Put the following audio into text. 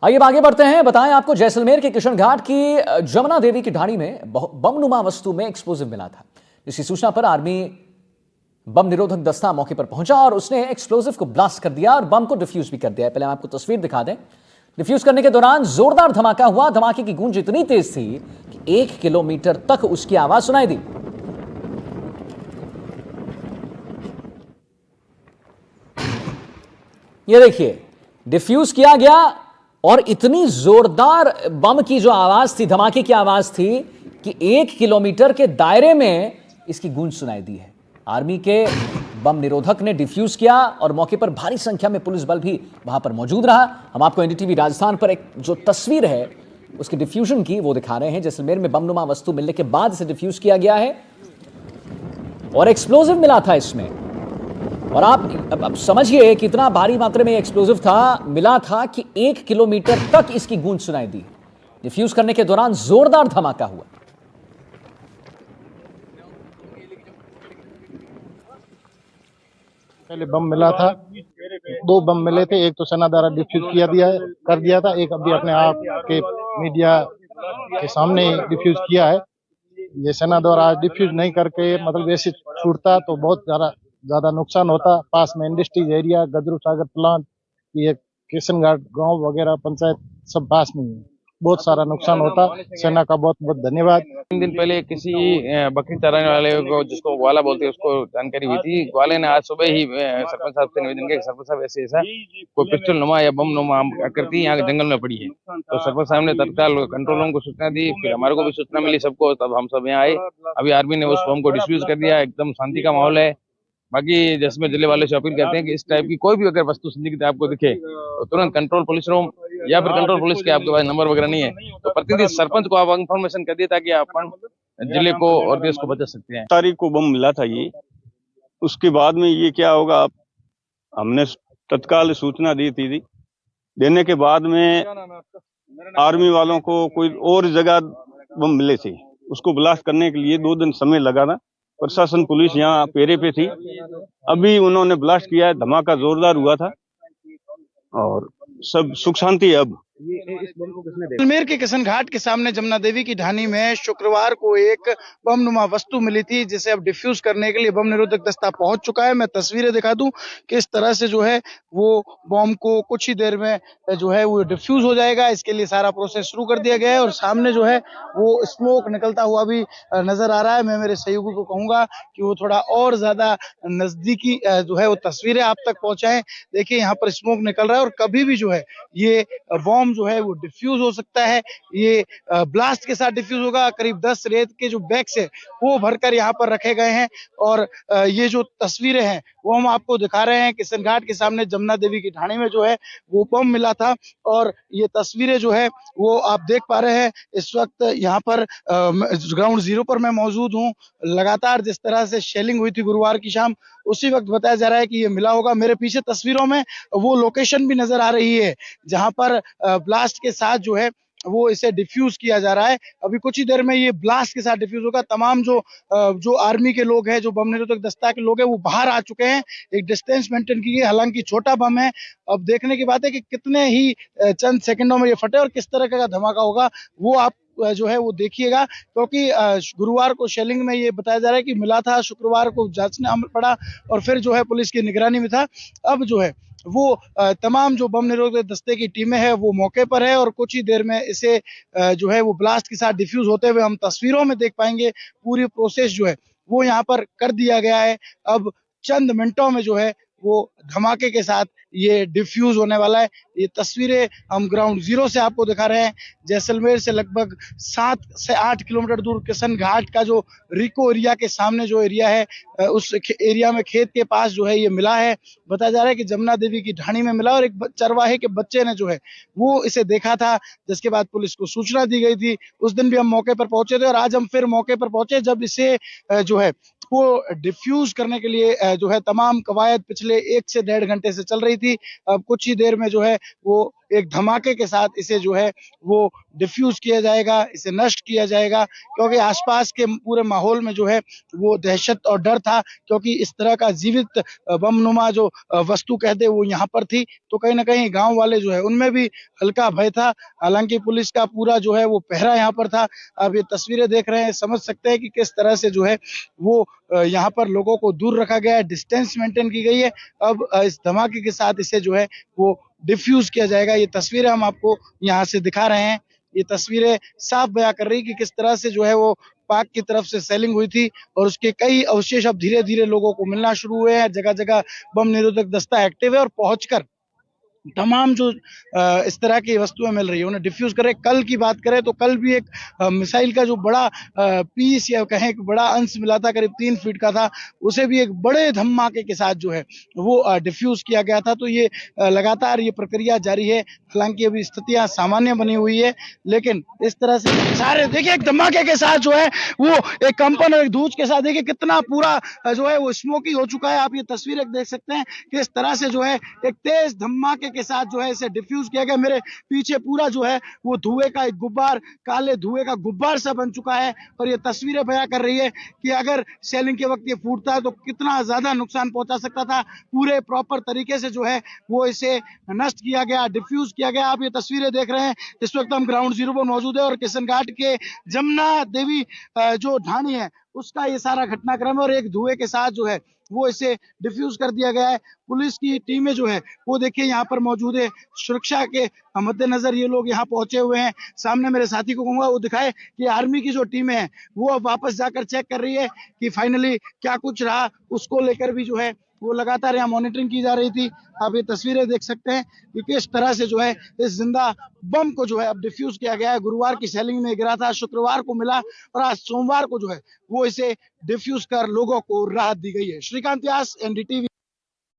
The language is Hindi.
आइए अब आगे बढ़ते हैं। बताएं आपको जैसलमेर के किशन घाट की जमुना देवी की ढाणी में बमनुमा वस्तु में एक्सप्लोजिव मिला था। इसी सूचना पर आर्मी बम निरोधक दस्ता मौके पर पहुंचा और उसने एक्सप्लोजिव को ब्लास्ट कर दिया और बम को डिफ्यूज भी कर दिया। पहले हम आपको तस्वीर दिखा दें। डिफ्यूज करने के दौरान जोरदार धमाका हुआ। धमाके की गूंज इतनी तेज थी कि 1 किलोमीटर तक उसकी आवाज सुनाई दी। ये देखिए, डिफ्यूज किया गया और इतनी जोरदार बम की जो आवाज थी, धमाके की आवाज थी कि 1 किलोमीटर के दायरे में इसकी गूंज सुनाई दी है। आर्मी के बम निरोधक ने डिफ्यूज किया और मौके पर भारी संख्या में पुलिस बल भी वहां पर मौजूद रहा। हम आपको एनडीटीवी राजस्थान पर एक जो तस्वीर है उसके डिफ्यूजन की वो दिखा रहे हैं। जैसलमेर में बमनुमा वस्तु मिलने के बाद इसे डिफ्यूज किया गया है और एक्सप्लोजिव मिला था इसमें। और आप अब समझिए कितना भारी मात्रा में एक्सप्लोजिव मिला था कि 1 किलोमीटर तक इसकी गूंज सुनाई दी। डिफ्यूज करने के दौरान जोरदार धमाका हुआ। पहले बम मिला था, 2 बम मिले थे। एक तो सेना द्वारा डिफ्यूज कर दिया था, एक अभी अपने आप के मीडिया के सामने डिफ्यूज किया है। ये सेना द्वारा आज डिफ्यूज नहीं करके मतलब ऐसे छूटता तो बहुत ज्यादा नुकसान होता। पास में इंडस्ट्रीज एरिया, गजरू सागर प्लांट, ये किशन घाट गाँव वगैरह पंचायत सब पास में है, बहुत सारा नुकसान होता। सेना का बहुत बहुत धन्यवाद। 3 दिन पहले किसी बकरी चराने वाले को, जिसको ग्वाला बोलते हैं, उसको जानकारी हुई थी। ग्वाले ने आज सुबह ही सरपंच साहब से निवेदन किया कि सरपंच साहब ऐसा कोई पिस्टल नुमा या बम नुमा आकृति यहाँ जंगल में पड़ी है। तो सरपंच साहब ने तत्काल कंट्रोल रूम को सूचना दी, फिर हमारे को भी सूचना मिली सबको, तब हम सब यहाँ आए। अभी आर्मी ने उस बम को डिफ्यूज कर दिया। एकदम शांति का माहौल है। बाकी जैसलमेर जिले वाले से अपील करते हैं कि इस टाइप की कोई भी अगर वस्तु संदिग्ध आपको दिखे तो तुरंत कंट्रोल पुलिस रूम या फिर कंट्रोल पुलिस के आपके पास नंबर वगैरह नहीं है तो प्रतिनिधि सरपंच को आप इन्फॉर्मेशन कर दिए ताकि अपन जिले को और देश को बचा सकते हैं। तारीख को बम मिला था ये, उसके बाद में ये क्या होगा, हमने तत्काल सूचना दी थी। देने के बाद में आर्मी वालों को कोई और जगह बम मिले थे, उसको ब्लास्ट करने के लिए 2 दिन समय लगा था। प्रशासन पुलिस यहाँ पेरे पे थी। अभी उन्होंने ब्लास्ट किया है, धमाका जोरदार हुआ था और सब सुख शांति है। अब जैसलमेर के किशन घाट के सामने जमुना देवी की ढाणी में शुक्रवार को एक बमनुमा वस्तु मिली थी, जिसे अब डिफ्यूज करने के लिए बम निरोधक दस्ता पहुंच चुका है। मैं तस्वीरें दिखा दूं कि इस तरह से जो है वो बम को कुछ ही देर में जो है वो डिफ्यूज हो जाएगा। इसके लिए सारा प्रोसेस शुरू कर दिया गया है और सामने जो है वो स्मोक निकलता हुआ भी नजर आ रहा है। मैं मेरे सहयोगी को कहूंगा कि वो थोड़ा और ज्यादा नजदीकी जो है वो तस्वीरें आप तक पहुंचाएं। देखिए यहाँ पर स्मोक निकल रहा है और कभी भी जो है ये बॉम्ब जो है वो डिफ्यूज हो सकता है। ये ब्लास्ट के साथ डिफ्यूज होगा। करीब 10 रेत के जो बैग्स है वो भरकर यहाँ पर रखे गए हैं और ये जो तस्वीरें हैं वो हम आपको दिखा रहे हैं। किशन घाट के सामने जमुना देवी की ढाणी में जो है वो बम मिला था और ये तस्वीरें जो है वो आप देख पा रहे हैं। इस वक्त यहाँ पर ग्राउंड जीरो पर मैं मौजूद हूँ। लगातार जिस तरह से शेलिंग हुई थी गुरुवार की शाम, उसी वक्त बताया जा रहा है कि ये मिला होगा। मेरे पीछे तस्वीरों में वो लोकेशन भी नजर आ रही है जहां पर ब्लास्ट के साथ जो है वो इसे डिफ्यूज किया जा रहा है। अभी कुछ ही देर में ये ब्लास्ट के साथ डिफ्यूज होगा। तमाम जो आर्मी के लोग हैं, जो बम निरोधक दस्ता के लोग हैं, वो बाहर आ चुके हैं। एक डिस्टेंस मेंटेन की गई, हालांकि छोटा बम है। अब देखने की बात है कि कितने ही चंद सेकंडों में ये फटे और किस तरह का धमाका होगा वो आप जो है वो देखिएगा, क्योंकि गुरुवार को शेलिंग में ये बताया जा रहा है कि मिला था, शुक्रवार को जांचना पड़ा और फिर जो है पुलिस की निगरानी में था। अब जो है वो तमाम जो बम निरोधक दस्ते की टीमें हैं वो मौके पर है और कुछ ही देर में इसे जो है वो ब्लास्ट के साथ डिफ्यूज होते हुए हम तस्वीरों में देख पाएंगे। पूरी प्रोसेस जो है वो यहाँ पर कर दिया गया है। अब चंद मिनटों में जो है वो धमाके के साथ ये डिफ्यूज होने वाला है। ये तस्वीरें हम ग्राउंड जीरो से आपको दिखा रहे हैं। जैसलमेर से लगभग 7 से 8 किलोमीटर दूर किशन घाट का जो रिको एरिया के सामने जो एरिया है, उस एरिया में खेत के पास जो है ये मिला है। बताया जा रहा है कि जमुना देवी की ढाणी में मिला और एक चरवाहे के बच्चे ने जो है वो इसे देखा था, जिसके बाद पुलिस को सूचना दी गई थी। उस दिन भी हम मौके पर पहुंचे थे और आज हम फिर मौके पर पहुंचे जब इसे जो है वो डिफ्यूज करने के लिए जो है तमाम कवायद पिछले 1 से 1.5 घंटे से चल रही थी। अब कुछ ही देर में जो है वो एक धमाके के साथ इसे जो है वो डिफ्यूज किया जाएगा, इसे नष्ट किया जाएगा, क्योंकि आसपास के पूरे माहौल में जो है वो दहशत और डर था, क्योंकि इस तरह का जीवित बमनुमा जो वस्तु कहते वो यहाँ पर थी। तो कहीं ना कहीं गांव वाले जो है उनमें भी हल्का भय था। हालांकि पुलिस का पूरा जो है वो पहरा यहाँ पर था। अब ये तस्वीरें देख रहे हैं, समझ सकते हैं कि किस तरह से जो है वो यहाँ पर लोगों को दूर रखा गया है, डिस्टेंस मेंटेन की गई है। अब इस धमाके के साथ इसे जो है वो डिफ्यूज किया जाएगा। ये तस्वीरें हम आपको यहाँ से दिखा रहे हैं। ये तस्वीरें साफ बयां कर रही कि किस तरह से जो है वो पाक की तरफ से सेलिंग हुई थी और उसके कई अवशेष अब धीरे धीरे लोगों को मिलना शुरू हुए हैं। जगह जगह बम निरोधक दस्ता एक्टिव है और पहुंचकर तमाम जो इस तरह की वस्तुएं मिल रही है उन्हें डिफ्यूज करें। कल की बात करें तो कल भी एक मिसाइल का जो बड़ा पीस या कहें एक बड़ा अंश मिला था, करीब 3 फीट का था, उसे भी एक बड़े धमाके के साथ जो है वो डिफ्यूज किया गया था। तो ये लगातार ये प्रक्रिया जारी है। हालांकि अभी स्थितियां सामान्य बनी हुई है, लेकिन इस तरह से सारे देखिए एक धमाके के साथ जो है वो एक कंपन और एक धूज के साथ देखिए कितना पूरा जो है वो स्मोकी हो चुका है। आप ये तस्वीर देख सकते हैं कि इस तरह से जो है एक तेज धमाके के साथ जो है इसे डिफ्यूज किया गया। मेरे पीछे पूरा जो है वो धुएं का एक गुब्बार, काले धुएं का गुब्बार सा बन चुका है और ये तस्वीरें बयां कर रही है कि अगर सेलिंग के वक्त ये फूटता है तो कितना ज्यादा नुकसान पहुंचा सकता था। पूरे प्रॉपर तरीके से जो है वो इसे नष्ट किया गया, डिफ्यूज किया गया। आप ये तस्वीरें देख रहे हैं, इस वक्त हम ग्राउंड जीरो पर मौजूद है और किशन घाट के जमुना देवी जो ढाणी है उसका ये सारा घटनाक्रम है और एक धुएं के साथ जो है वो इसे डिफ्यूज कर दिया गया है। पुलिस की टीमें जो है वो देखिए यहाँ पर मौजूद है। सुरक्षा के मद्देनजर ये लोग यहाँ पहुंचे हुए हैं। सामने मेरे साथी को कहूंगा वो दिखाए कि आर्मी की जो टीमें हैं वो अब वापस जाकर चेक कर रही है कि फाइनली क्या कुछ रहा। उसको लेकर भी जो है वो लगातार यहाँ मॉनिटरिंग की जा रही थी। आप ये तस्वीरें देख सकते हैं कि किस तरह से जो है इस जिंदा बम को जो है अब डिफ्यूज किया गया है। गुरुवार की सेलिंग में गिरा था, शुक्रवार को मिला और आज सोमवार को जो है वो इसे डिफ्यूज कर लोगों को राहत दी गई है। श्रीकांत व्यास, एनडीटीवी।